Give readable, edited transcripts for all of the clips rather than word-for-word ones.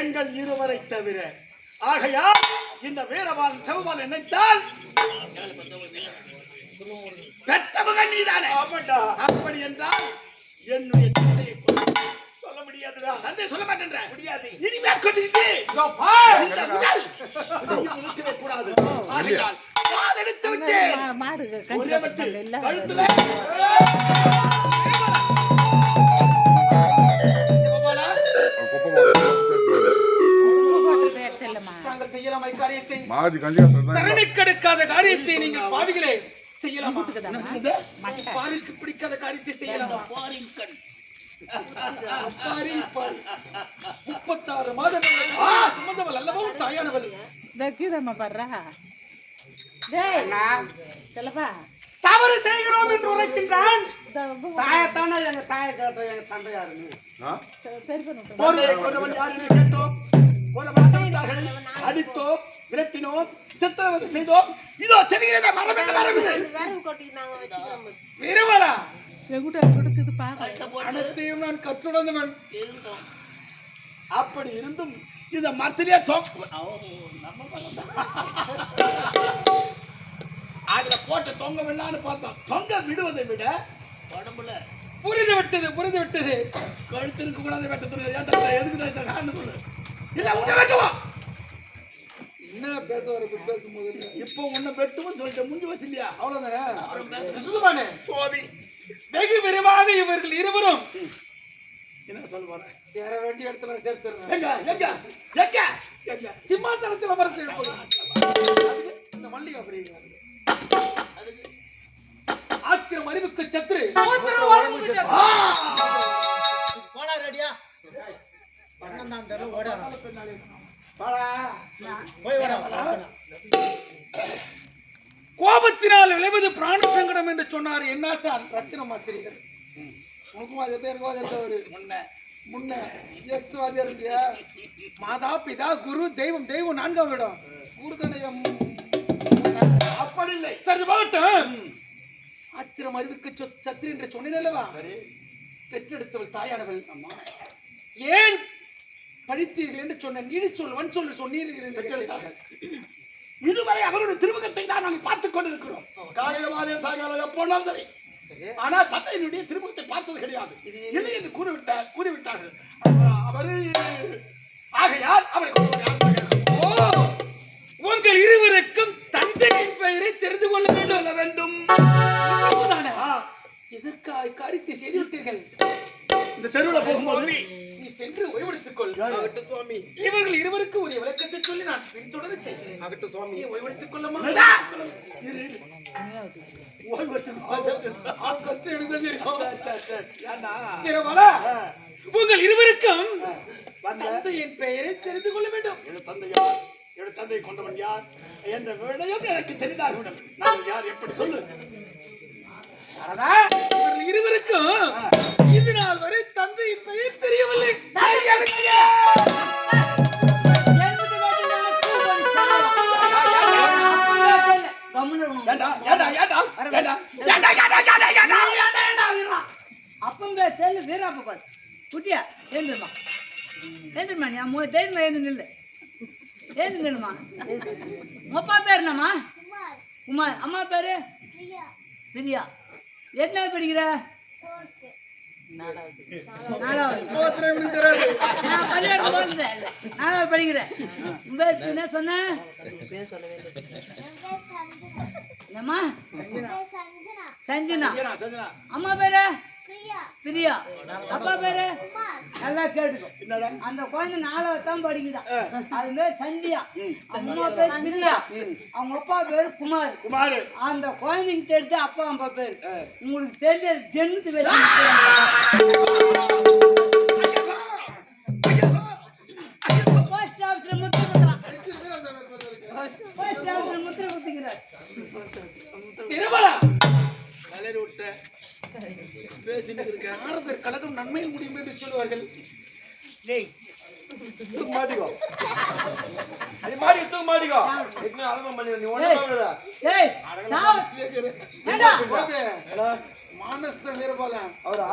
எங்கள் இருவரை தவிர. ஆகையால் இந்த வீரவான் சிவபால் நினைத்தால் பெத்த மகன் நீதானே. அப்படி என்றால் என்னுடைய தந்தையை சொல்ல முடியாதுடா. தந்தை சொல்ல மாட்டேன்ற முடியாது. இனிமே கொட்டிட்டு கூடாது. ஆகையால் பால் எடுத்து விட்டு ஒரே வச்சு கழுத்துல கெடுக்காத காரியத்தை நீங்கள் பாவிகளே செய்யலாமா? பாருக்கு பிடிக்காத காரியத்தை செய்யலாமா? 36 மாதங்கள் சுமந்தவள் அல்லவா தாயானவள். தவறு செய்கிறோம் என்று உரைக்கின்றான். தாயத்தான எங்க தாயை கேட்டோம், எங்க தந்தை யாருன்னு கேட்டோம். அடித்தோம், விரட்டினோம், சித்திரவதை செய்தோம். இதோ தெரிகிறதா மரம் என்ன மரகுது. வீரவாளா அனைத்தையும் நான் கற்றுணர்ந்தவன். அப்படி இருந்தும் இந்த மரத்திலே அதுல போட்டு தொங்க விடலான்னு பார்த்தோம். தொங்க விடுவதை விட உடம்புல புரிந்து விட்டது. கழுத்து இருக்க கூடாது. எதுக்கு காரணம் சொல்லு. இல்ல உன்னை வெட்டுவோம். என்ன பேச வர பேசும்போது இப்போ உன்னை வெட்டுவோம் சொல்லிட்டு முடிஞ்சு வச்சு இல்லையா? அவ்வளவுதானே. வெகு விரைவாக இவர்கள் இருவரும் என்ன சொல்ல போற? சேர வேண்டிய இடத்துல சேர்த்துறேன். சிம்மாசனத்தில் அமர செய்யப்படும் இந்த மல்லிகை அப்படிங்கிறாங்க. ஆத்திரம் அறிவுக்கு சத்துரு போடா ரெடியா கோபத்தினால் விளைவது பிராண சங்கடம் என்று சொன்னார். என்ன சார் ரத்தினம் ஆசிரியர் மாதா பிதா குரு தெய்வம் தெய்வம் 4ஆம் இடம் குருதனயம் அப்படி இல்லை. சரி பாட்டம் ஆத்திரம் அறிவுக்கு சத்திரி என்று சொன்னேனல்லவா? பெற்றெடுத்தவள் தாயானவள். ஏன் படித்தீர்கள் என்று சொன்ன நீடி சொல் வன் சொல் சொன்னீர்கள். இதுவரை அவருடைய திருமுகத்தை தான் நாங்கள் பார்த்துக் கொண்டிருக்கிறோம். காலையிலே சாயங்காலம் எப்போனாலும் சரி. ஆனா தந்தையினுடைய திருமுகத்தை பார்த்தது கிடையாது. இல்லை என்று கூறிவிட்டார்கள். ஆகையால் அவரை உங்கள் இருவருக்கும் தந்தையின் பெயரை தெரிந்து கொள்ள வேண்டும். எதற்காக காரியத்தை செய்து விட்டீர்கள்? இந்த தெருவில் போகும்போது நீ சென்று ஓய்வெடுத்துக் கொள். சுவாமி, இவர்கள் இருவருக்கு ஒரு விளக்கத்தை சொல்லி நான் பின்தொடர செய்கிறேன். சுவாமி, ஓய்வெடுத்துக் கொள்ளமா? உங்கள் இருவருக்கும் தந்தையின் பெயரை தெரிந்து கொள்ள வேண்டும். என்னுடைய தந்தையை கொண்டவன் யார் என்ற விடயம் எனக்கு தெரிந்தாகிவிடும். நான் யார் எப்படி சொல்லு. இருவருக்கும் இது நாள் வரை தந்தையின் பெயர் தெரியவில்லை. அப்பம் பேசல வீராப்பா குட்டியா ஏந்துமா ஏந்துமா நீ அம்மா தைரியமா ஏந்து நில்லு. ஏந்து நில்லுமா. அப்பா பேர் என்னம்மா? குமார். அம்மா பேரு பிரியா. என்ன படிக்கிற? 4வது படிக்கிறேன். என்ன சொன்ன? என்னம்மா? சஞ்சனா. அம்மா பேரு பிரியா. அப்பா பேரு நல்லா கேட்டுக்கும். அந்த குழந்தை 4வது தான் படிக்குதான். அது பேர் சந்தியா. அம்மா பேர் பிரியா. அவங்க அப்பா பேரு குமார். அந்த குழந்தைக்கு தெரிஞ்ச அப்பா அம்மா பேரு உங்களுக்கு தெரிஞ்ச ஜென்மத்து பேர் போஸ்ட் ஆஃபீஸ்ல முத்திரை குத்துக்கிறார். கழகம் நன்மையில் முடியும் என்று சொல்லுவார்கள். மானஸ்த வீரபால அவரா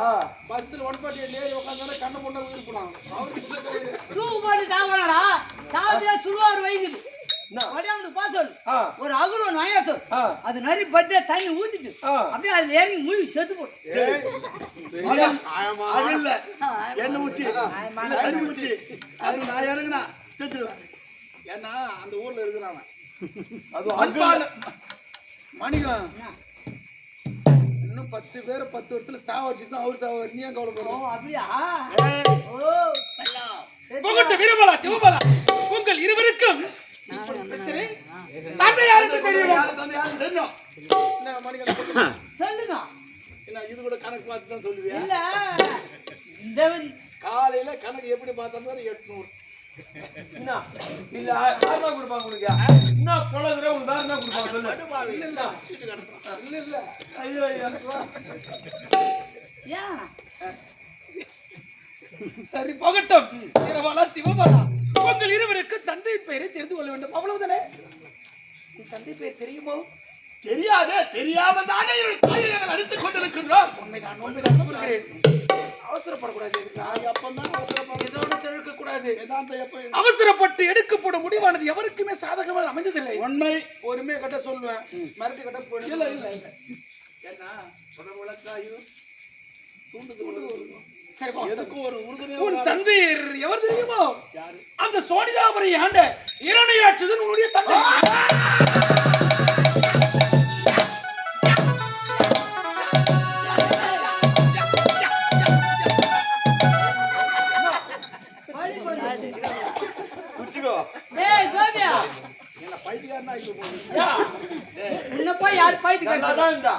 பஸ்ல 148 ஏறி உட்கார்ந்தானே கண்ண பொண்ண உயிர் போனான். அவருக்கு பாத்தியா சுடுவார் வைக்குது வடியாந்து பா சொல்லு ஒரு அகுரம் நாயா சொல் அது நரி பட்டே தண்ணி ஊத்திட்டு அப்படியே அதுல இறங்கி மூழ்கி செத்து போட்டு அது இல்ல என்ன ஊத்தி தண்ணி ஊத்தி அது நான் இறங்குனா செத்துருவேன். ஏன்னா அந்த ஊர்ல இருக்கிறான் மணிகம் இன்னும் 10 பேரை 10 வருஷத்துல சாவடிச்சு தான் அவர் சாவ நீ ஏன் கவலைப்படுறோம்? அப்படியா போகட்ட வீரபாலா சிவபாலா உங்கள் இருவருக்கும் பிரச்சனை தந்தை யாருக்கு தெரியும்? தெரியும். என்ன மணிகம் சொல்லுங்க. என்ன இது கூட கணக்கு பார்த்து தான் சொல்லுவியா? இல்ல இந்த காலையில கணக்கு எப்படி பார்த்தோம்னா 800. என்ன இல்ல ஆமா குடுப்பாங்க உங்களுக்கு என்ன கொலதுற உங்க வேற என்ன குடுப்பாங்க சொல்லு. இல்ல சீட்டு கடத்துறான். இல்ல ஐயோ யா சரி போகட்டும். வீரபாலா சிவபாலா உங்கள் இருவருக்கு தந்தையின் பெயரை தெரிந்து கொள்ள வேண்டும் அவ்வளவுதானே? உன் தந்தை பெயர் தெரியுமோ? தெரியாதே, தெரியாம தானே தாயை அடித்துக் கொண்டிருக்கின்றோம். உண்மைதான் கூறுகிறேன். அவசரப்படக்கூடாது. அப்பந்தான் அவசரப்பட இதோடு தழுக்க கூடாது. வேதாந்த எப்ப அவசரப்பட்டு எடுக்கப்படும் முடிவானது எவருக்குமே சாதகமாக அமைந்ததில்லை. உண்மை ஒருமே கட்ட சொல்லுவேன் மறுபடி கட்ட போயிடும். இல்ல இல்ல இல்ல என்ன சொல்ற விளக்காயும் சரி போ. எதுக்கும் ஒரு உறுதுணையா உன் தந்தை எவர் தெரியுமோ? யாரு? அந்த சோனிதாபுரி ஆண்ட இரணையாற்றுதன் உன்னுடைய தந்தை. குச்சிக்கோ டேய் கோபியா என்ன பைத்தியாரனா இது போகுது. உன்னை போய் யார் பைத்து நல்லா தான் இருந்தா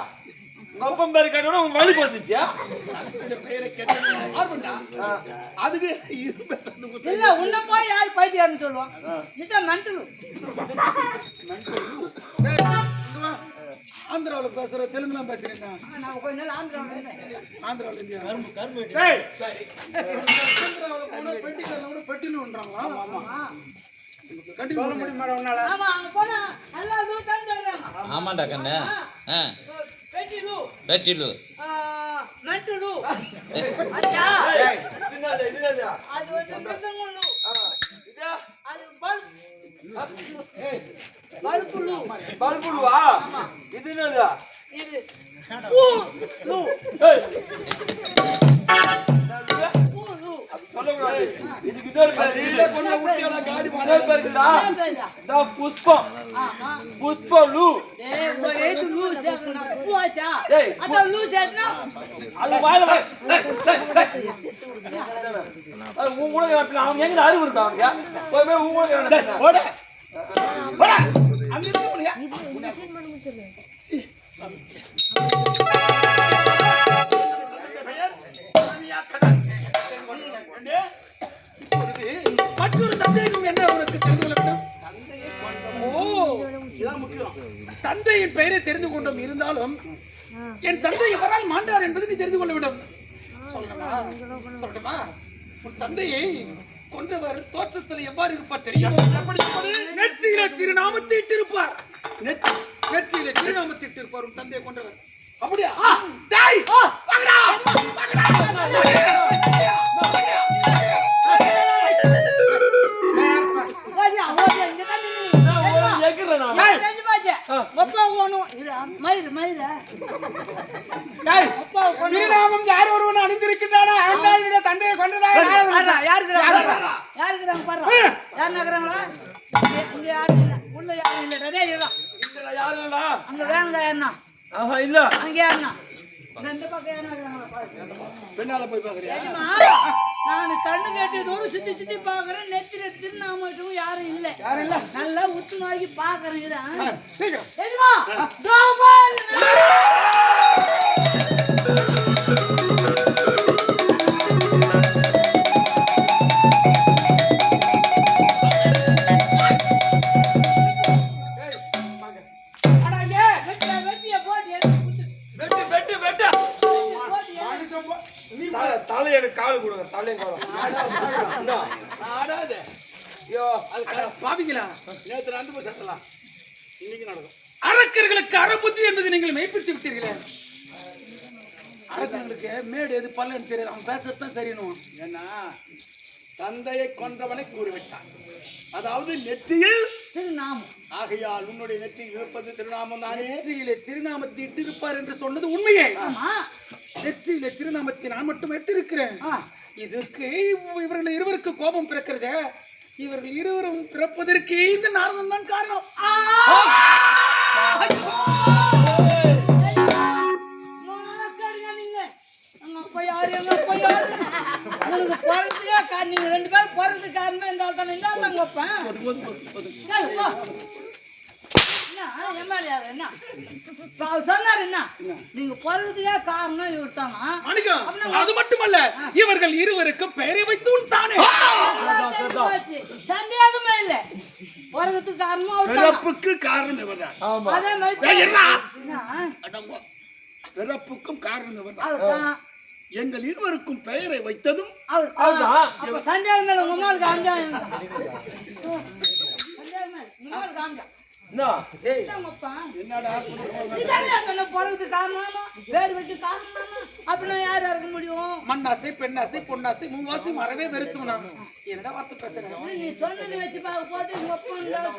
உங்க அப்பன் பேர் கேட்டோட உங்க வழி வந்துச்சா தந்தையுடைய பெயரை கேட்டு ஆர்வண்டா அதுக்கு இரும்பை தந்து குத்து. இல்ல உன்னை போய் யார் பைத்தியார்னு சொல்லுவான்? இதான் மென்டலு. ஆந்திராவுல பேசுற தெலுங்குலாம் பேசுறேன். நான் கொஞ்ச நாள் ஆந்திராவில் இருந்தேன். ஆந்திராவுல இந்தியா டேய் சரி ஆந்திராவுல போனா பெட்டில கூட பெட்டிலுன்றாங்களா? ஆமா சொல்ல முடியும் மேடம் உன்னால? ஆமா அங்க போனா நல்லா லூ தந்துடுறாங்க. ஆமாண்டா கண்ணு பெட்டிலு வெட்டிலு மென்டலு அச்சா இதுனால இதுனால அது வந்து பெத்தங்குளு அது பல்புலு பல்புல்வா இதுனால இது பூ லூ பூ சொல்லக்கூடாது. இதுக்கு இன்னொரு பேர் சீல கொண்ட ஊட்டியோட காடி இன்னொரு பேர் இருக்குதா? பேசா இதா புஷ்பம் ஆமா புஷ்பலு ஏய் ஒரே லூ சேக்கனா பூ ஆச்சா ஏய், அத லூ சேக்கனா அது வாயில அது உன் கூட அவன் எங்க அறிவு இருக்கா அவனுக்கு போய் உன் கூட ஓட ஓட அங்க இருக்க முடியா மற்றொரு சந்தேகம் என்ன உனக்கு தெரிந்து கொள்ள வேண்டும்? இதான் முக்கியம். தந்தையின் பெயரை தெரிந்து கொண்டோம் இருந்தாலும் என் தந்தை எவரால் மாண்டார் என்பதை நீ தெரிந்து கொள்ள வேண்டும். சொல்லட்டுமா? உன் தந்தையை கொன்றவர் தோற்றத்தில் எவ்வாறு இருப்பார் தெரியுமா? நெற்றியில திருநாமத்தை இட்டிருப்பார். நெற்றியில திருநாமத்தை இட்டிருப்பார் உன் தந்தையை கொன்றவர். அப்படியா? டேய் வாங்கடா வாங்கடா வாடியா ஓடியா இங்க தான் எக்குறேன் நான் டேய் ரெண்டு பாஜே அப்பா ஓணும் இது மயிர் மயிரா டேய் அப்பா ஓணும் திருநாமம் யார் ஒருவன் அணிந்திருக்கின்றானோ அவன் தான் என்னுடைய தந்தையை கொன்றதாக யாருக்கு பாரு யார் நகரங்களா இங்க யாரும் இல்ல உள்ள யாரும் இல்ல டேய் இருடா இதுல யாருடா அங்க வேணுதா யாருன்னா ஆஹா இல்ல அங்க யாருன்னா ரெண்டு பக்கம் யார் நகரங்களா பாரு பின்னால போய் பாக்குறியா? நான் கண்ணு கேட்டு தூரம் சுத்தி சுத்தி பாக்குறேன் நெத்தில திருநாமட்டும் யாரும் இல்ல நல்லா உத்து நோக்கி பாக்குறேன் சீக்கிரம் எதுமா கோபால் வெட்டிய போட்டு வெட்டு வெட்டு தலை எனக்கு கால் கொடுங்க தலையும் காலம் ஆடாதே. ஐயோ அது பாவிங்களா? நேத்து 2 சட்டலாம் இன்னைக்கு நடக்கும். அரக்கர்களுக்கு அறபுத்தி என்பதை நீங்கள் மெய்ப்பித்து விட்டீர்களே. அரக்கர்களுக்கு மேடு எது பல்லன்னு தெரியாது. அவன் பேசுறது தான் சரின்னு. ஏன்னா தந்தையை கொன்றவனை கூறிவிட்டான். அதாவது நெற்றியில் திருநாமம். ஆகையால் உன்னுடைய நெற்றியில் இருப்பது திருநாமம் தானே. நெற்றியிலே திருநாமத்தை இட்டிருப்பார் என்று சொன்னது உண்மையே. ஆமா. நெற்றியிலே திருநாமத்தை நான் மட்டும் இட்டிருக்கிறேன். ஆ. இதுக்கு இவர்கள் இருவருக்கு கோபம் பிறக்கிறதே. இவர்கள் இருவரும் பிறப்பதற்கு இந்த நாரதன் தான் காரணம். நீங்க 2 பேரும் போறது காரணமே இருந்தால் தானே என்ன சொன்னாரு என்ன நீங்க போறதுக்கே காரணம் இவர் தானா? அது மட்டுமல்ல, இவர்கள் இருவருக்கும் பெயரை வைத்து தானே. சந்தேகமே இல்ல, போறதுக்கு காரணம் அவர் பிறப்புக்கு காரணம் இவர்தான். அதே மாதிரி பிறப்புக்கும் காரணம் இவர்தான். அவர்தான். எங்கள் இருவருக்கும் பெயரை வைத்ததும் அவர். சந்தேகம் இல்லை, உங்க அம்மாவுக்கு காமிச்சா என்னடா போறதுக்கு காரணமா வேறு வச்சு காரணமா அப்படின்னா யார் இருக்க முடியும்? மண்ணாசை, பெண்ணாசை, பொன்னாசை, மூவாசை மறவே வெறுத்துனா என்னடா வார்த்தை பேசுறேன்? நீ சொன்னது வச்சு பார்க்க போது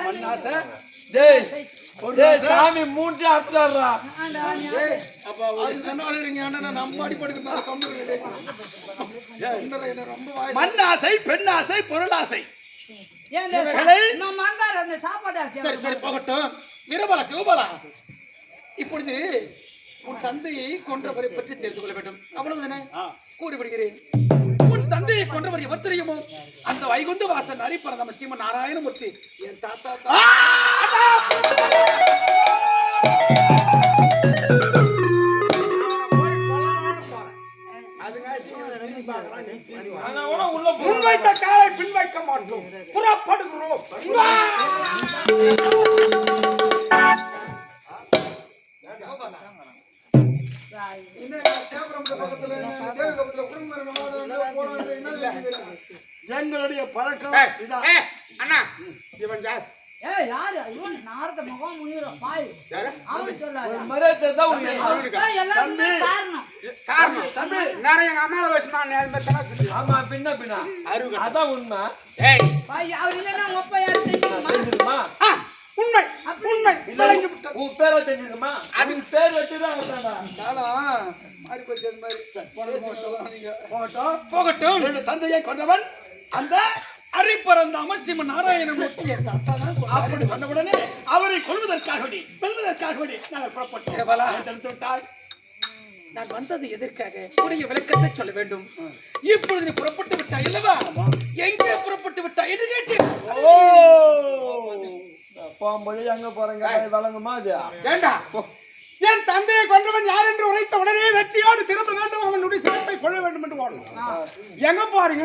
மண்ணாசை சாமி மூன்று அர்த்தம்டா. அப்ப மண்ணாசை, பெண்ணாசை, பொருளாசை. சரி சரி போகட்டும். வீரபாலா, சிவபாலா, இப்பொழுது உன் தந்தையை கொன்றவரை பற்றி தெரிந்து கொள்ள வேண்டும். அவ்வளவுதானே? கூறிவிடுகிறேன். உன் தந்தையை கொன்றவர் எவர் தெரியுமோ? அந்த வைகுந்த வாசன் ஹரிபரதம ஸ்ரீமன் நாராயணமூர்த்தி என் தாத்தா. முன்வைத்த காலை பின் வைக்க மாட்டோம், புறப்படுகிறோம். எங்களுடைய பழக்கம் அண்ணா. இவன் யார்? யாரு? இவன் நாரத முகம் முனிவரும் பாய். அவன் சொல்லாரு மரத்தை தான் எல்லாமே காரணம். காரணம் தம்பி நேரம் எங்க அம்மாவை வச்சுதான். ஆமா, பின்ன பின்ன அதான் உண்மை. பாய் அவர் இல்லைன்னா உங்க அப்பா யாரு தெரியுமா? உண்மை உண்மை. உன் பேரை தெரிஞ்சுக்குமா? அது பேர் வச்சுதான் போகட்டும். தந்தையை கொண்டவன் அந்த ஹரிபரதம ஸ்ரீமன் நாராயணமூர்த்தி என் தாத்தா தான். அப்படி சொன்ன உடனே அவரை கொள்வதற்காக நாங்கள் புறப்பட்டோம். நான் வந்தது எதற்காக? உடைய விளக்கத்தை சொல்ல வேண்டும். இப்பொழுது நீ புறப்பட்டு விட்டாய் அல்லவா? எங்கே புறப்பட்டு விட்டாய் என்று கேட்டேன். போகும்போது எங்க போறீங்க? வழங்குமா? அது ஏண்டா என் தந்தையை கொன்றவன் யார் என்று உரைத்த உடனே வெற்றியோடு திரும்ப வேண்டும், அவனுடைய சிரத்தை கொள்ள வேண்டும் என்று ஓடணும். எங்க போறீங்க?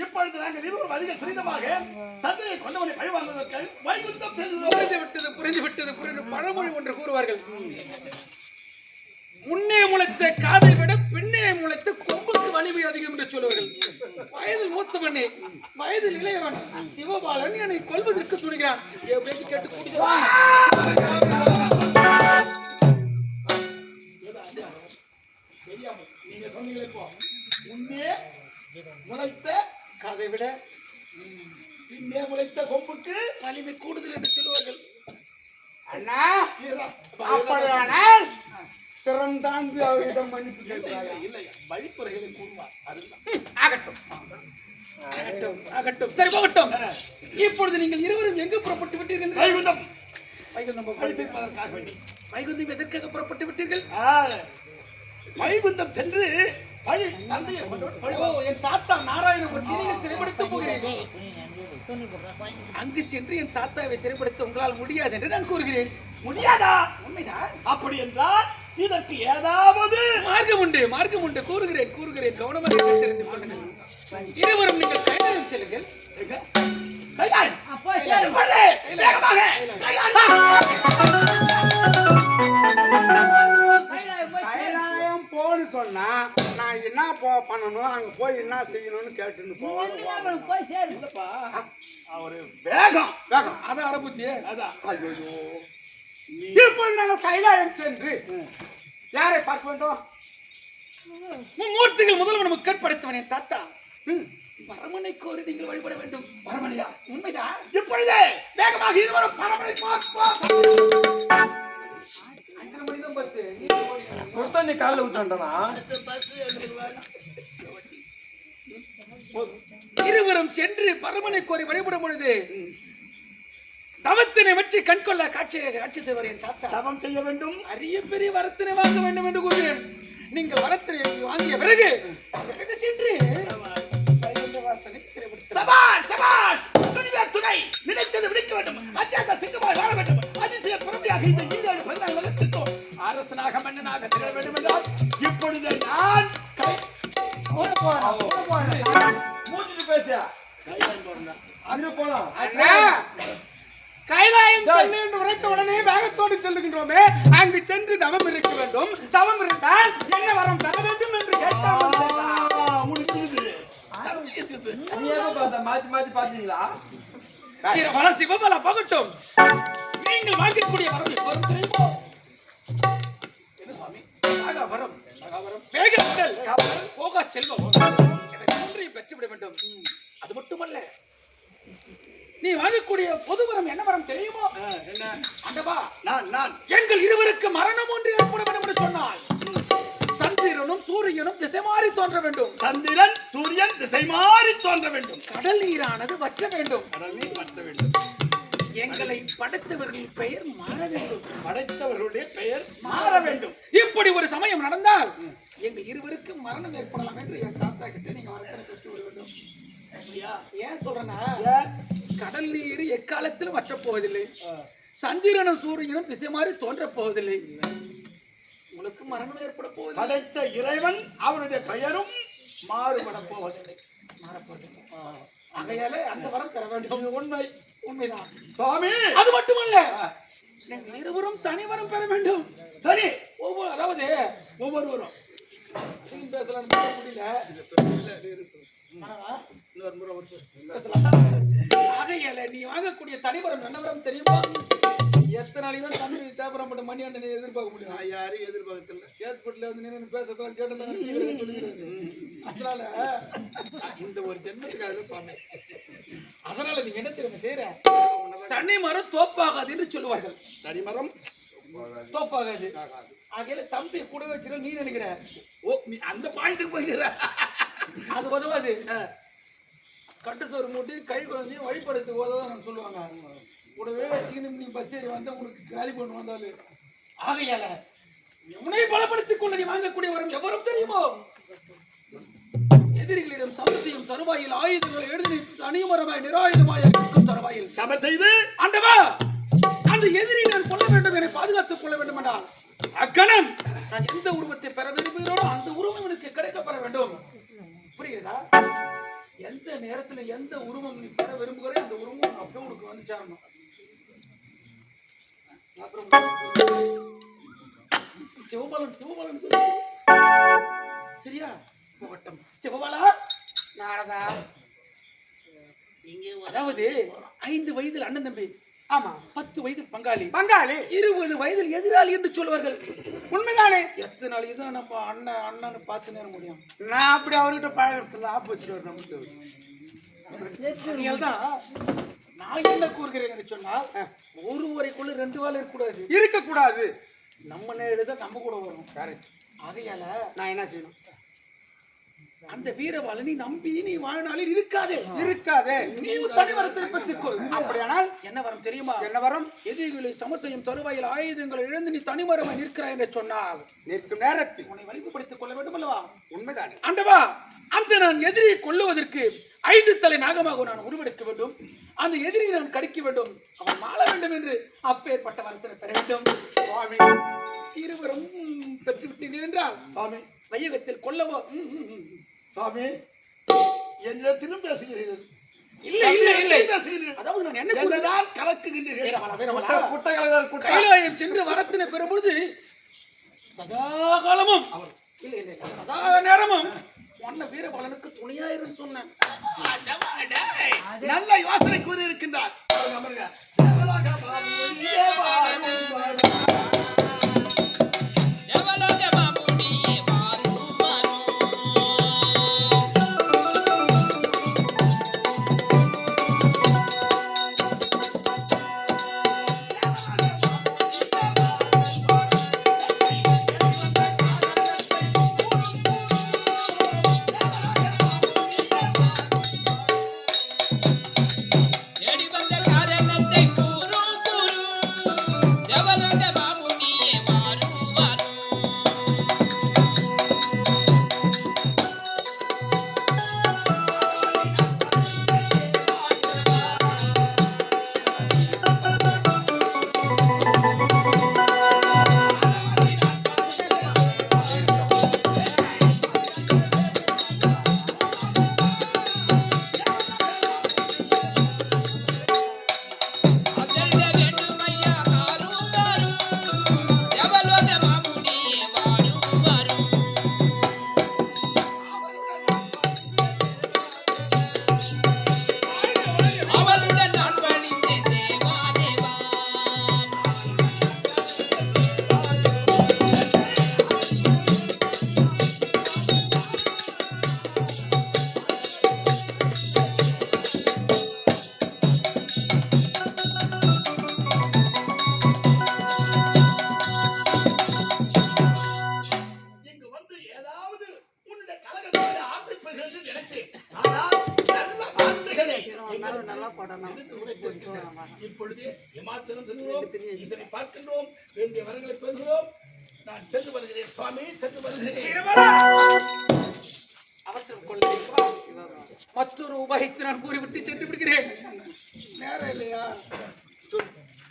இப்பொழுது நாங்கள் இருவரும் அதிக சிறிதமாக தந்தையை கொண்டவனை பழிவாங்குவதற்கு வைகுந்தம் புரிந்து விட்டது பழமொழி ஒன்று கூறுவார்கள். முன்னே முளைத்த காதை விட பின்னே முளைத்த கொம்புக்கு வலிமை அதிகம் என்று சொல்லுவார்கள். வயதில் மூத்தவனே, வயதில் இளையவன் சிவபாலன் என்னை கொல்வதற்கு துணிகிறான். கேட்டு நீங்க சொன்னீங்களே இப்போ முன்னே முளைத்த காதை விட பின்னே முளைத்த கொம்புக்கு வலிமை கூடுதல் என்று சொல்லுவார்கள். அண்ணா அப்படியானால் சிறந்தாந்து அவரிடம் மன்னிப்பு கேட்கிறாங்க. இல்லை வழிப்புறைகளை கூறுவார். ஆகட்டும். சரி போகட்டும். இப்பொழுது நீங்கள் இருவரும் எங்கு புறப்பட்டு விட்டீர்கள்? வைகுந்தம். வைகுந்தம் எதற்காக புறப்பட்டு விட்டீர்கள்? வைகுந்தம் சென்று என் தாத்தா நாராயணமூர்த்தியை சிறைப்படுத்த போகிறேன். அங்கு சென்று என் தாத்தாவை சிறைப்படுத்த உங்களால் முடியாது என்று நான் கூறுகிறேன். முடியாதா? உண்மைதான். அப்படி என்றால் இதற்கு ஏதாவது மார்க்கம் உண்டு. கூறுகிறேன். கவனமாக கேட்டிருந்து கொள்ளுங்கள். இருவரும் நீங்கள் கைலாயம் செல்லுங்கள். கைலாயம். அப்போ சரி. இப்பொழுது வேகமாக கைலாயம் போய் சேரு. கைலாயம் போன்னு சொன்னா நான் என்ன பண்ணணும் அங்க போய் என்ன செய்யணும்னு கேட்டுன்னு போவாங்க. ஒண்ணுமே போய் சேரு. இல்லப்பா, அவரு வேகம் வேகம் அதான் அடபுத்தியே. அதான். ஐயோ இப்போது நாங்கள் கைலாயம் சென்று யாரை பார்க்க வேண்டும்? மும்மூர்த்திகள் முதல்வன் நமக்கு கற்படைத்தவன் என் தாத்தா. பரமனை கோரி நீங்கள் வழிபட வேண்டும். பரமனையா? உண்மைதான். இப்பொழுது வேகமாக இருவரும் பரமனை பார்ப்போம். 5 மணி தான் பஸ். கொடுத்தா நீ காலைல விட்டான்டா. இருவரும் சென்று பரமனை கோரி வழிபடும் பொழுது தவத்தினை வெற்றி கண்கொள்ள காட்சி தருவார் என் தாத்தா. தவம் செய்ய வேண்டும். அரிய பெரிய வரத்தினை வாங்க வேண்டும் என்று கூறுகிறேன். நீங்கள் வரத்தினை வாங்கிய பிறகு சென்று வாசனை சிறைப்படுத்த. சபாஷ் சபாஷ், துணிவே துணை, நினைத்தது விடுக்க வேண்டும். அஜாத சிங்கமாய் வாழ வேண்டும். அதிசய புறமையாக இந்த 14 வருடத்திற்கும் அரசனாக மன்னனாக திகழ வேண்டும் என்றால் இப்பொழுது நான் மூஞ்சிட்டு பேசியா கைலாயம் போறேன். அங்க போலாம். அண்ணா, கைலாயம் செல்ல என்று உரைத்த உடனே வேகத்தோடு செல்லுகின்றோமே, அங்கு சென்று தவம் இருக்க வேண்டும். தவம் இருந்தால் என்ன வரம் பெற வேண்டும் என்று கேட்டால் உனக்கு இருக்குது. தம்பி இருக்குது. நீ ஏதோ பார்த்தா மாத்தி பாத்தீங்களா? வர சிவபல பகட்டும். நீங்கள் வாங்கக்கூடிய வரம் எப்போதும் தெரியுமோ? என்ன சுவாமி? வரம் வேகத்தில் போக செல்வம் ஒன்றையும் பெற்றுவிட வேண்டும். அது மட்டுமல்ல, நீ வாங்கக்கூடிய பொது வரம் என்ன வரம் தெரியுமோ? என்ன? அண்டவா, நான் எங்கள் இருவருக்கு மரணம் ஒன்று ஏற்பட வேண்டும் என்று சொன்னால் சந்திரனும் சூரியனும் திசை மாறி தோன்ற வேண்டும். சந்திரன் சூரியன் திசை மாறி தோன்ற வேண்டும். கடல் நீரானது வற்ற வேண்டும். கடல் நீர் வற்ற வேண்டும். எங்களை படைத்தவர்கள் பெயர் மாற வேண்டும். படைத்தவர்களுடைய பெயர் மாற வேண்டும். இப்படி ஒரு சமயம் நடந்தால் எங்கள் இருவருக்கு மரணம் ஏற்படலாம் என்று என் தாத்தா கிட்ட நீங்க வரத்தனை பெற்று விட வேண்டும். ஏன் சொல்றேன்னா, கடல் நீர் எக்காலத்திலும் வற்றப் போவதில்லை. சந்திரனும் சூரியனும் திசை மாறி தோன்றப் போவதில்லை. உங்களுக்கு மரணம் ஏற்பட போவதில்லை. படைத்த இறைவன் அவருடைய பெயரும் மாறுபட போவதில்லை. மாறப்போவதில்லை. ஆகையால அந்த வரம் பெற வேண்டும். இது உண்மை. உண்மைதான் சுவாமி. அது மட்டுமல்ல, நீங்கள் இருவரும் தனி வரம் பெற வேண்டும். சரி, அதாவது ஒவ்வொருவரும் பேசலாம் முடியல. இன்னொரு முறை ஒரு ஆகையால நீ வாங்கக்கூடிய தனிவரம் என்ன வரம் தெரியுமா? எத்தனை நாளைக்கு தான் தண்ணி தேவரப்பட்ட மணி ஆண்டு எதிர்பார்க்க முடியும்? நான் யாரையும் எதிர்பார்க்கல. சேத்பட்டில வந்து நின்று பேசத்தான் கேட்டதான் அதனால இந்த ஒரு ஜென்மத்துக்கு அதுல சுவாமி. அதனால நீங்க என்ன தெரியுமா செய்யற? தனி மரம் தோப்பாகாது என்று சொல்லுவார்கள். தனிமரம் தோப்பாகாது. ஆகையில தம்பி கூட வச்சிருக்க நீ நினைக்கிற. ஓ, நீ அந்த பாயிண்ட்டுக்கு போயிடுற. அது உதவாது. கட்டு சோறு மூட்டி கை குழந்தையும் வழிபடுறதுக்கு உதவாதான் சொல்லுவாங்க. கூடவே வச்சுக்கின்னு நீ பஸ் ஏறி வந்தா உனக்கு காலி பண்ணு வந்தாலும். ஆகையால உன்னை பலப்படுத்திக் கொண்டு நீ வாங்கக்கூடிய வரம் எவரும் தெரியுமோ? எதிரிகளிடம் சமர் செய்யும் தருவாயில் ஆயுதங்களை எழுதி தனிமரமாய் நிராயுதமாய் இருக்கும் தருவாயில் சமர் செய்து ஆண்டவா, அந்த எதிரி நான் கொள்ள வேண்டும், என்னை பாதுகாத்துக் கொள்ள வேண்டும் என்றால் அக்கணம் நான் எந்த உருவத்தை பெற விரும்புகிறோனோ அந்த உருவம் எனக்கு கிடைக்கப்பெற வேண்டும். புரியுதா? எந்த நேரத்துல எந்த உருவம் நீ பெற விரும்புகிற அந்த உருவம் அப்படியே உனக்கு வந்து சேரணும். சிவபாலன் சிவபாலன் சொல்லு. சரியா? போகட்டும். சிவபாலா, நாரதா, அதாவது 5 வயதில் அண்ணன் தம்பி, ஆமா 10 வயதில் பங்காளி, பங்காளி 20 வயதில் எதிராளி என்று சொல்வார்கள். உண்மைதானே? எத்தனை நாள் இதான் நம்ம அண்ணன்னு பார்த்து நேர முடியும்? நான் அப்படி அவர்கிட்ட பழகத்துல ஆப்பு வச்சுட்டு வரேன். தான் நான் என்ன கூறுகிறேன் என்று சொன்னால், ஒருவரைக்குள்ள 2 வேலை இருக்கக்கூடாது. இருக்கக்கூடாது. நம்ம நேரதான் நம்ம கூட வரும். கரெக்ட். ஆகையால நான் என்ன செய்யணும்? அந்த வீரவாளனை நம்பி நீ வாழ்நாளில் இருக்காதே. இருக்காதே. நீ தனி வரத்தை பெற்றுக்கொள். அப்படியானால் என்ன வரம் தெரியுமா? என்ன வரும்? எதிரிகளை சமர் செய்யும் தருவாயில் ஆயுதங்களை இழந்து நீ தனிமரமாய் நிற்கிறாய் என்று சொன்னால் நிற்கும் நேரத்தில் உன்னை வலிமைப்படுத்திக் கொள்ள வேண்டும் அல்லவா? உண்மைதானே? ஆண்டவா, அந்த நான் எதிரியை கொல்லுவதற்கு 5 தலை நாகமாக நான் உருவெடுக்க வேண்டும். அந்த எதிரியை நான் கடிக்க வேண்டும். அவன் மாள வேண்டும் என்று அப்பேற்பட்ட வரத்தினை பெற வேண்டும். சுவாமி, இருவரும் பெற்றுவிட்டீர்கள் என்றால் சுவாமி, வையகத்தில் கொல்லவோ சுவாமி, என்னிடத்திலும் பேசுகிறீர்கள். இல்லை இல்லை இல்லை பேசுகிறீர்கள். அதாவது நான் என்ன கூறுகிறேன்? என்னதான் கலக்குகின்றீர்கள்? குட்டை கலந்தார் கைலாயம் சென்று வரத்தினை பெறும்பொழுது சதா காலமும் இல்லை இல்லை சதா நேரமும் சொன்ன வீரபாலனுக்கு துணையாயிரும் சொன்னேன். நல்ல யோசனை கூறி இருக்கின்றார். அமருங்க. தேவலோக மாமுனியே வாரும் வாரும். இப்பொழுது இமாச்சலம் செல்கிறோம், ஈசனை பார்க்கின்றோம், வேண்டிய வரங்களை பெறுகிறோம். நான் சென்று வருகிறேன் சுவாமி, சென்று வருகிறேன். அவசரம் கொள்கிறீர்களா? மற்றொரு உபயத்தை நான் கூறிவிட்டு சென்று விடுகிறேன். நேரம் இல்லையா?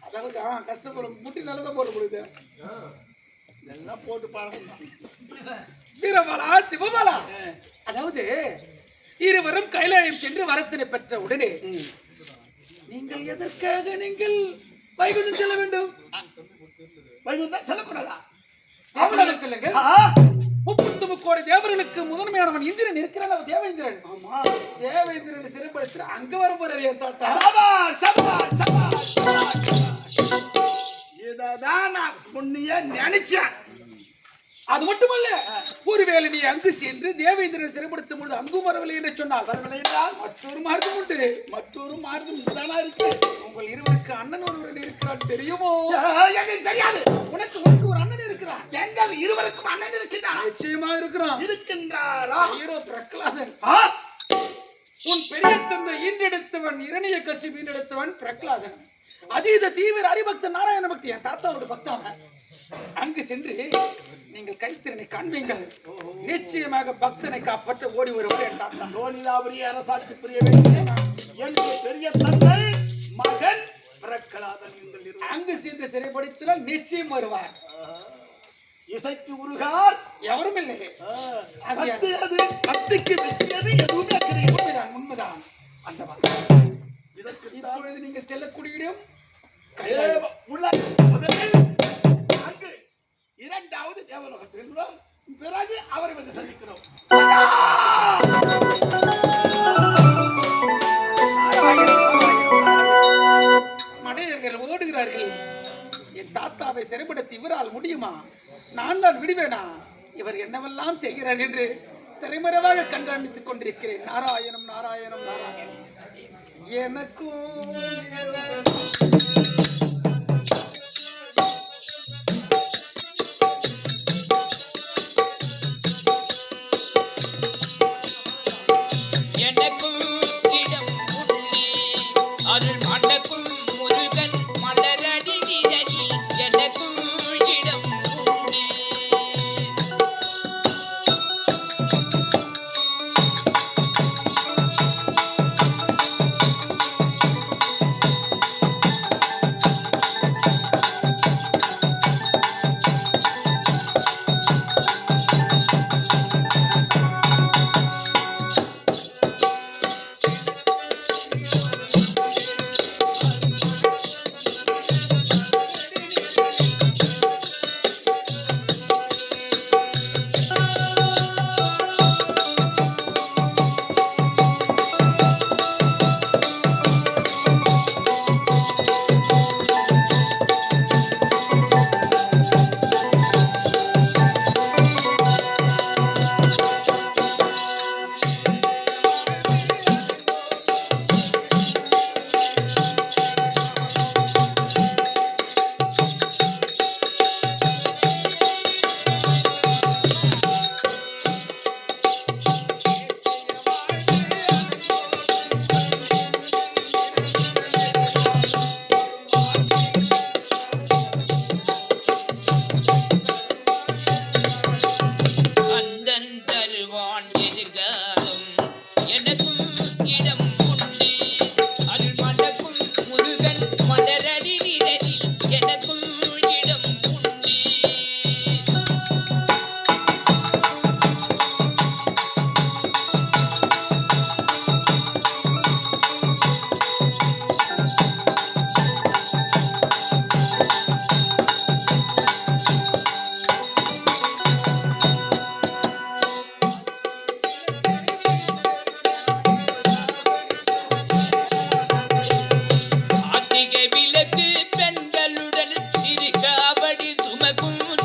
அதாவது கஷ்டப்படும் முட்டி நல்லதா போட முடியுது. இதெல்லாம் போட்டு பழகணும். வீரபாலா சிவபாலா, அதாவது இருவரும் கைலாயம் சென்று வரத்தினை பெற்ற உடனே நீங்கள் எதற்காக நீங்கள் வைகுண்டம் செல்ல வேண்டும்? வைகுண்டம் செல்லக்கூடாதா? தேவலோகம் செல்லுங்கள். 33 கோடி தேவர்களுக்கு முதன்மையானவன் இந்திரன் இருக்கிறான். தேவேந்திரன். ஆமா, தேவேந்திரன் சிறைப்படுத்தி அங்க வர போறது என் தாத்தா. சபாஷ் சபாஷ் சபாஷ் சபாஷ். இததான் நான் முன்னிய நினைச்சேன். அது மட்டுமல்ல, ஒருவேளை நீ அங்கு சென்று தேவேந்திரன் சிறைப்படுத்தும் பொழுது அங்கும் வரவில்லை என்று சொன்னால் வரவில்லை என்றால் மற்றொரு மார்க்கம் உண்டு. மற்றொரு மார்க்கம் தானா இருக்கு. உங்கள் இருவருக்கு அண்ணன் ஒருவன் இருக்கிறான், தெரியுமோ? எனக்கு தெரியாது. உனக்கு ஒரு அண்ணன் இருக்கிறான். எங்கள் இருவருக்கும் அண்ணன் இருக்கின்றான். நிச்சயமா இருக்கிறான். இருக்கின்றாரா? ஹீரோ பிரகலாதன். உன் பெரிய தந்தை ஈன்றெடுத்தவன், இரணிய கசிப்பு ஈன்றெடுத்தவன் பிரகலாதன். அதீத தீவிர ஹரிபக்தன் நாராயண பக்தி, என் தாத்தாவோட பக்தன். அங்கு சென்று நீங்கள் கைத்திறனை காண்பீங்கள். நிச்சயமாக பக்தனை காப்பாற்ற ஓடி வருவார் என் தாத்தா. சோனிதாபுரி அரசாட்சி புரிய வேண்டும். என்னுடைய பெரிய தந்தை மகன் பிரகலாதன். அங்கு சென்று சிறைப்படுத்தினால் நிச்சயம் வருவார். இசைக்கு உருகார் எவரும் இல்லை. பக்திக்கு வெற்றியது எதுவுமே உண்மைதான், உண்மைதான். அந்த இப்பொழுது நீங்கள் செல்லக்கூடிய இடம் முதலில் அங்கு இரண்டாவது தேவலோகம் செல்கிறோம். பிறகு அவரை வந்து சந்திக்கிறோம். மடையர்கள் ஓடுகிறார்கள். என் தாத்தாவை சிறைப்படுத்தி இவரால் முடியுமா? நான் தான் விடுவேனா? இவர் என்னவெல்லாம் செய்கிறார் என்று திரைமறைவாக கண்காணித்துக் கொண்டிருக்கிறேன். நாராயணம் நாராயணம் நாராயணம். எனக்கும்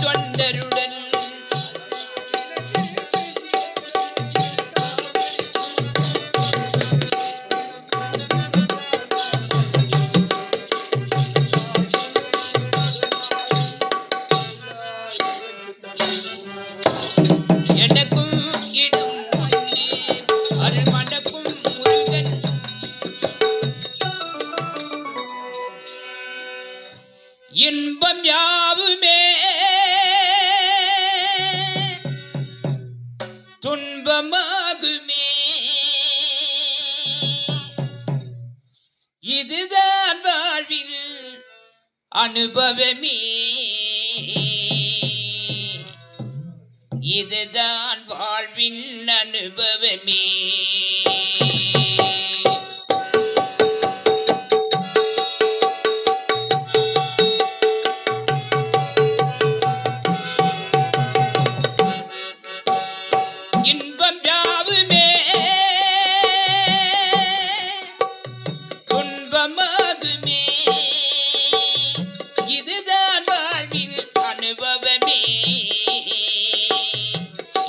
தொண்டருடன் எனக்கும் இடும் முன்னீர் அருள்மணக்கும் முருகன் இன்பம் யாவுமே துன்பமாகுமே இதுதான் வாழ்வில் அனுபவமே இதுதான் வாழ்வின் அனுபவமே இன்பம் யாவுமே துன்பமாகுமே இதுதான் வாழ்வில் அனுபவமே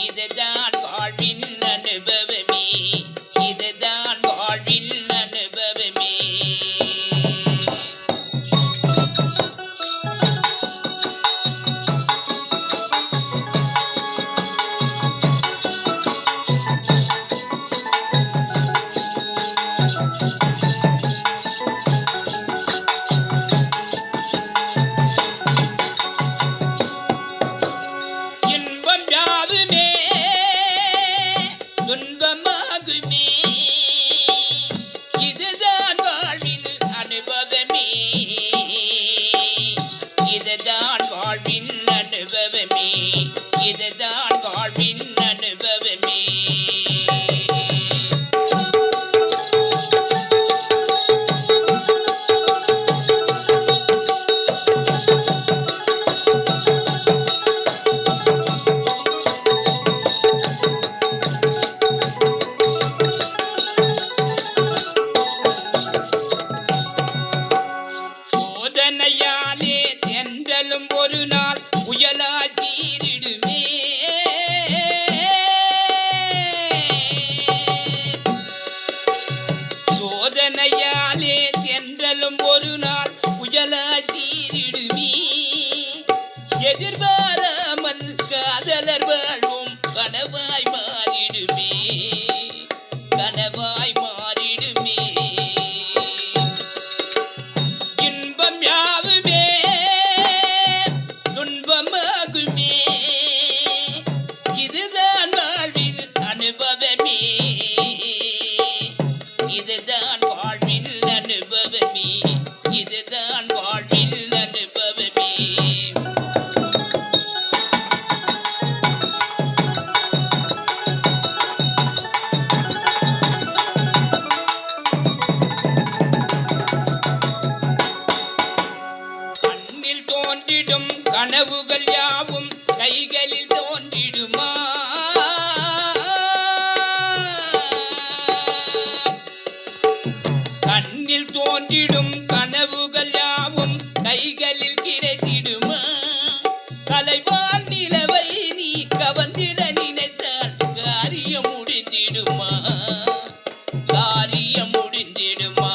இதுதான் வாழ்வின் அனுபவமே இதுதான் வாழ்வின் அனுபவமே இன்பம் யாவுமே துன்பமாகுமே இதுதான் வாழ்வின் அனுபவமே இதுதான் வாழ்வின் அனுபவமே இதுதான் வாழ்வின் அனுபவமே சோதனையாலே தென்றலும் ஒரு நாள் புயலா சீரிடுமே சோதனையாலே தென்றலும் ஒரு நாள் புயலா சீரிடுமே எதிர்பாராமல் காதலர் வாழ்வும் கனவாய் மாறிடுமே கனவாய் மாறிடுமே இன்பம் யாவுமே துன்பமாகுமே இதுதான் வாழ்வின் அனுபவமே இதுதான் வாழ்வின் அனுபவமே இதுதான் வாழ்வின் அனுபவமே கண்ணில் தோன்றிடும் கனவுகள் யாவும் கைகளில் தோன்றிடுமா கண்ணில் தோன்றிடும் கனவுகள் யாவும் கைகளில் கிடைத்திடுமா கலைவான் நிலவை நீ கவர்ந்திட நினைத்தால் காரியம் முடிந்திடுமா காரியம் முடிந்திடுமா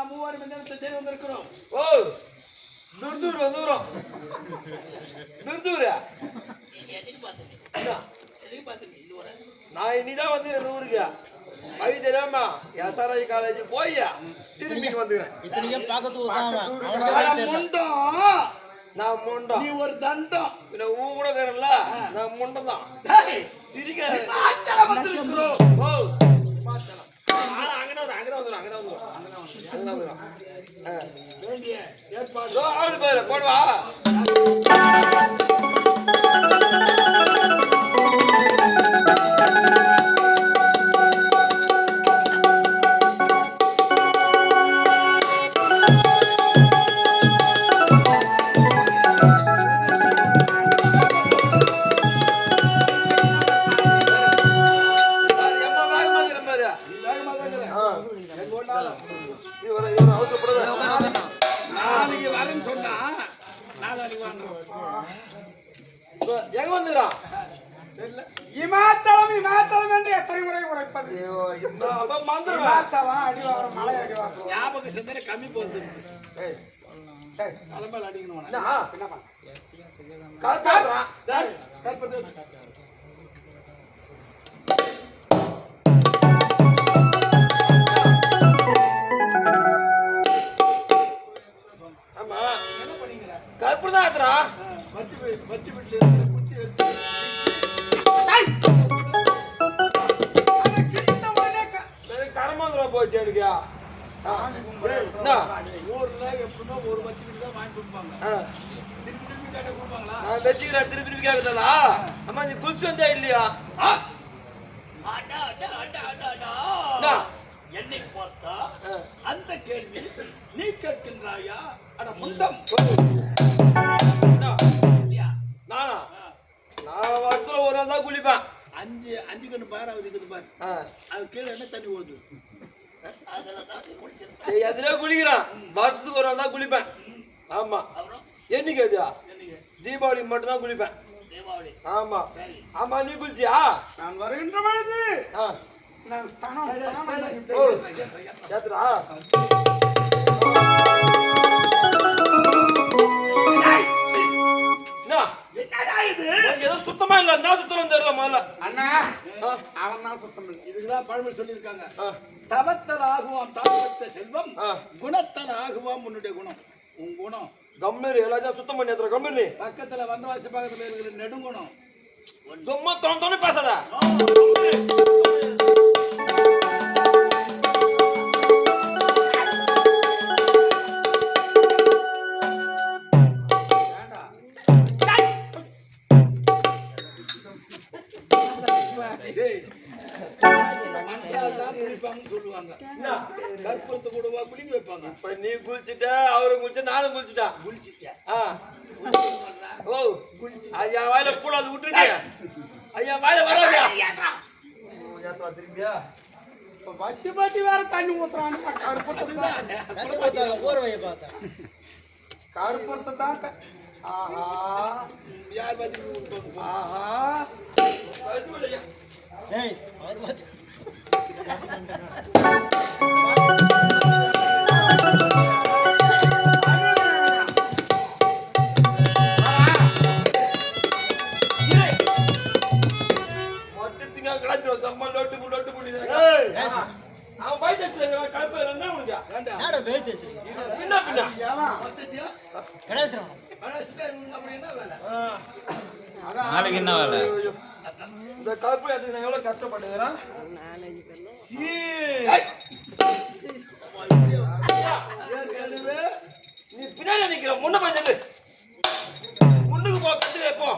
நாம் மூவரும் இந்த இடத்தை தேடி வந்திருக்கிறோம். ஓ தூரம் தூரம் தூரம் எதுக்கு பார்த்தீங்க? எதுக்கு பார்த்தீங்க? இது ஒரு நான் இன்னிதான் வந்து என் ஊருக்கு அது தெரியாம எஸ்ஆர்ஐ காலேஜ் போய் திரும்பி வந்துக்கிறேன். நான் முண்டம், நீ ஒரு தண்டம். பின்ன ஊ கூட இருக்கிறேன்ல, நான் முண்டம் தான். சிரிக்காத. இமாச்சலம் வந்திருக்கிறோம். ஓ இமாச்சலம். அங்கே வந்துடும். வேண்டிய ஏற்பாடு. ஆகுது பாரு, போடுவா. நாளைக்கு வரேன்னு சொன்னா நாளைக்கு வாங்குறோம். எங்க வந்துக்கிறான்? இமாச்சலம் என்று எத்தனை முறை உரைப்பது? மந்திரம் இமாச்சலம் அடிவாரம், மலை அடிவாரம். ஞாபக சிந்தனை கம்மி போகுது. தலைமையில் அடிக்கணும். என்னப்பா? காத்துறான். கற்பது ஆமா என்ன பண்ணிக்கிற? கற்பூரம் தான் ஆத்துறான். பத்தி வீட்டுல இருந்து குச்சி எடுத்து கரமாந்திரம் போச்சு எனக்கு. ஊர்ல எப்படின்னா ஒரு பத்தி வீட்டு தான் வாங்கி கொடுப்பாங்க. திருப்பி கேட்ட கொடுப்பாங்களா? நான் வச்சுக்கிறேன், திருப்பி கேட்குறதா? அம்மா நீ குளிச்சு வந்தா இல்லையா? என்னை பார்த்தா அந்த கேள்வி நீ கேட்கின்றாயா? அட முண்டம். நானா? நான் வருஷத்துல ஒரு நாள் தான் குளிப்பேன். அஞ்சு கண்ணு பாரு இருக்குது பாரு. அது கீழே என்ன தண்ணி ஓடுது? எதுல குளிக்கிறான்? வருஷத்துக்கு ஒரு நாள் தான் குளிப்பேன். ஆமா. என்னைக்கு அது? தீபாவளி மட்டும் தான் குளிப்பேன். ஆமா ஆமா. நீ குளிச்சியா? நான் வருகின்ற பொழுது நான் ஸ்தானம் சேத்துரா. என்னடா இது? ஏதோ சுத்தமா இல்ல. என்ன சுத்தம் தெரியல முதல்ல. அண்ணா அவன் தான் சுத்தம் இல்லை. இதுக்குதான் பழமொழி சொல்லியிருக்காங்க. தவத்தல் ஆகுவாம் தாழ்த்த செல்வம், குணத்தல் ஆகுவாம் உன்னுடைய குணம். உன் குணம் கம்பீர் எல்லாத்தையும் சுத்தம் பண்ணி ஏத்துற கம்பீர். பக்கத்துல வந்தவாசி பக்கத்துல இருக்கிற நெடுங்குணம். சும்மா தோணு பேசாத. சொல்லுவாங்க கற்பூரத்தை கூடவா குளிக்க வைப்பாங்க. இப்ப நீ குளிச்சுட்ட, அவரும் குளிச்சு, நானும் குளிச்சுட்டான். குளிச்சிட்டேன். ஓ ஐயா வாயில பூல அது விட்டுட்டு ஐயா வாயில வராதியா? திரும்பியா பட்டி வேற தண்ணி ஊத்துறான். கருப்பத்தை தான். ஆஹா யார் பார்த்து? ஆஹா அவன் பைத்தேசில கருப்பு என்ன உனக்கு? பின்ன பின்ன நாளைக்கு என்ன வேலை? இந்த கருப்பு எடுத்துக்கு நான் எவ்வளவு கஷ்டப்பட்டுக்கிறேன். நீ பின்னாடி நிக்கிற முன்ன பஞ்சு முன்னுக்கு போ. கத்துக்க எப்போ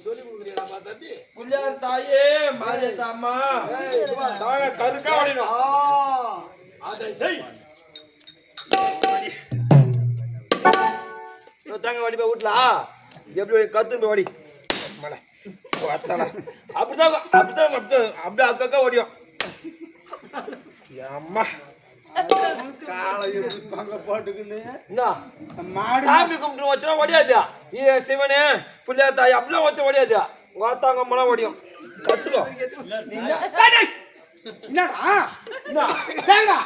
சொல்லி கொடுக்குறீங்களா தம்பி? புள்ளியார் தாயே மாரியத்தாம்மா தாங்க கருக்கா ஓடிடும். அதை செய். தாங்க வாடி போய் வீட்டுலாம் எப்படி கத்து போய் வாடி அப்படிதான் அப்படியே அக்கா ஓடியும். அம்மா சாமி கும்பிட்டு வச்சுனா ஓடியாதியா? சிவனே பிள்ளையார் தாய் அப்படிலாம் வச்சு ஓடியாதியா? வாத்தாங்க அம்மாலாம் ஓடியும். கத்துக்கோ. என்னடா தேங்கா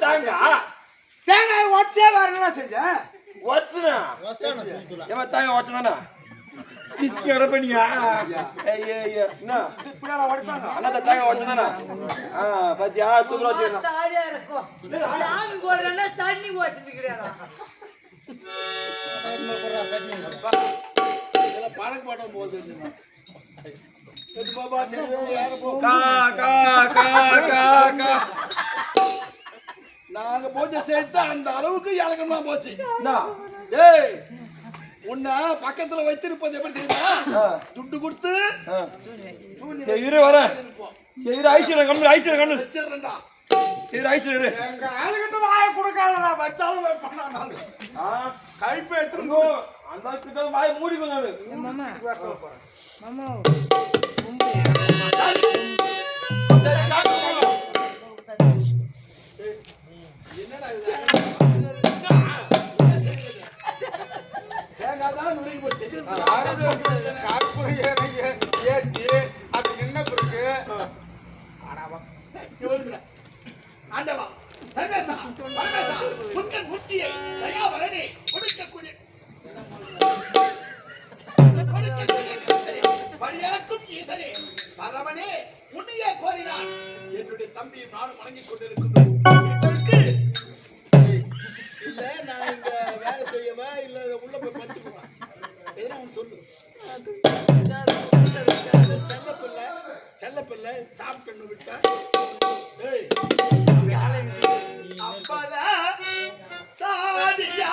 தேங்காய் தேங்காய் உடச்சே வேற என்ன செஞ்சேன்? வச்சுனா ஏமா தேங்காய் வச்சுதானா சிச்சி அடப்பனியா ஐயோ என்ன இப்படியா உடைப்பாங்க? அண்ணா தேங்காய் வச்சுதானா பாத்தியா சூப்பரா வச்சுக்கணும் தாடியா இருக்கும் சாமி போடுறேன்னா தண்ணி ஊத்திட்டுக்கிறாரா இதெல்லாம் பழக்க மாட்டோம் போது பாபா யாரு போ கா கா கா கா கா நாங்க பூஜை செய்து அந்த அளவுக்கு இலக்கமா போச்சு. என்ன ஏய் உன்னை பக்கத்துல வைத்திருப்பது எப்படி தெரியுமா? துட்டு கொடுத்து சரி இரு வரேன் சரி இரு ஐஸ்வர்யா கண்ணு ஐஸ்வர்யா கண்ணு வச்சிடறேன்டா. சரி ஐஸ்வர்யா எங்க ஆளுகிட்ட வாயை கொடுக்காதடா, வச்சாலும் வைப்பானா நானு. கைப்பை எடுத்துட்டு ஐயோ அந்த கிட்ட வாய் மூடிக்கோ நானு சரி காட்டு தேங்காய் தான் நுழைஞ்சு போச்சு. காற்புரை ஏத்தி அது நின்ன பிறகு ஆண்டவா சர்வேசா பரமேசா புத்தன் புத்தியை தயாவரனே கொடுக்கக்கூடிய கர்த்தரே, பணியாக்கும் ஈசனே பரமனே உன்னையே கோரினான். என்னுடைய தம்பியும் நானும் வணங்கிக் கொண்டிருக்கின்றோம். இதற்கு இல்ல நான் இங்க வேலை செய்யவா இல்ல உள்ள போய் படுத்துக்குவா எதுனா ஒன்று சொல்லு. செல்லப்பிள்ளை சாப்பிட்டு விட்டா ஏய் அப்பலா தாடியா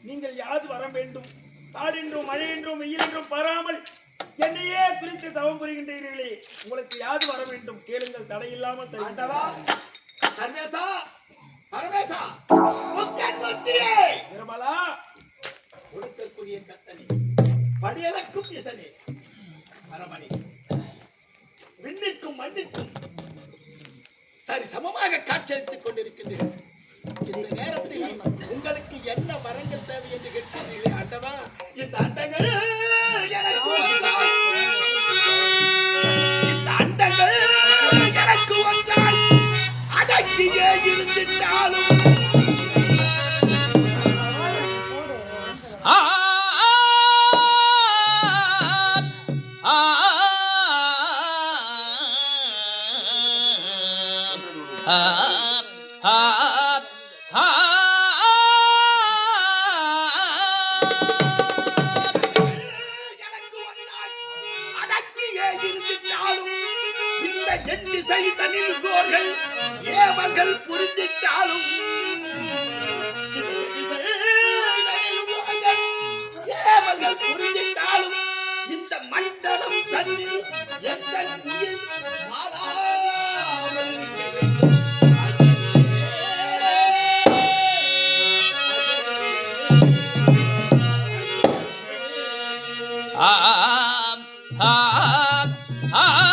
நீங்கள் யாது வர வேண்டும். காடென்றும் மழை என்றும் வெயில் என்றும் பாராமல் தவம் புரிகின்றீர்களே, உங்களுக்கு யாது வர வேண்டும் கேளுங்கள், தடையில்லாமல் தருகிறேன். ஆண்டவா சர்வேசா பரமேசா முக்கன் முத்தியே நிர்மலா, கொடுக்கக்கூடிய கத்தனே படியலக்கும் இசனே பரமணி விண்ணிற்கும் மண்ணிற்கும் சரி சமமாக காட்சியளித்துக் கொண்டிருக்கின்றீர்கள். இந்த நேரத்தில் உங்களுக்கு என்ன வரங்கள் தேவை என்று கேட்கிறீர்களே ஆண்டவா, இந்த அண்டங்கள் எனக்கு ஒன்றாய். இந்த அண்டங்கள் எனக்கு ஒன்றாய் அடக்கியே இருந்திட்டாலும் ஆ ஆ ஆ ஆ ஆ எனக்கு ஒன்றாய் அடக்கியே இருந்திட்டாலும் இந்த எண்ணிசை தனில்கோர்கள் ஏவர்கள் புரிந்திட்டாலும் ஏவர்கள் புரிந்திட்டாலும் இந்த மண்டலம் தன்னில் எந்த உயிர் மாறாமல் இருக்க வேண்டும். ஆ ஆ ஆ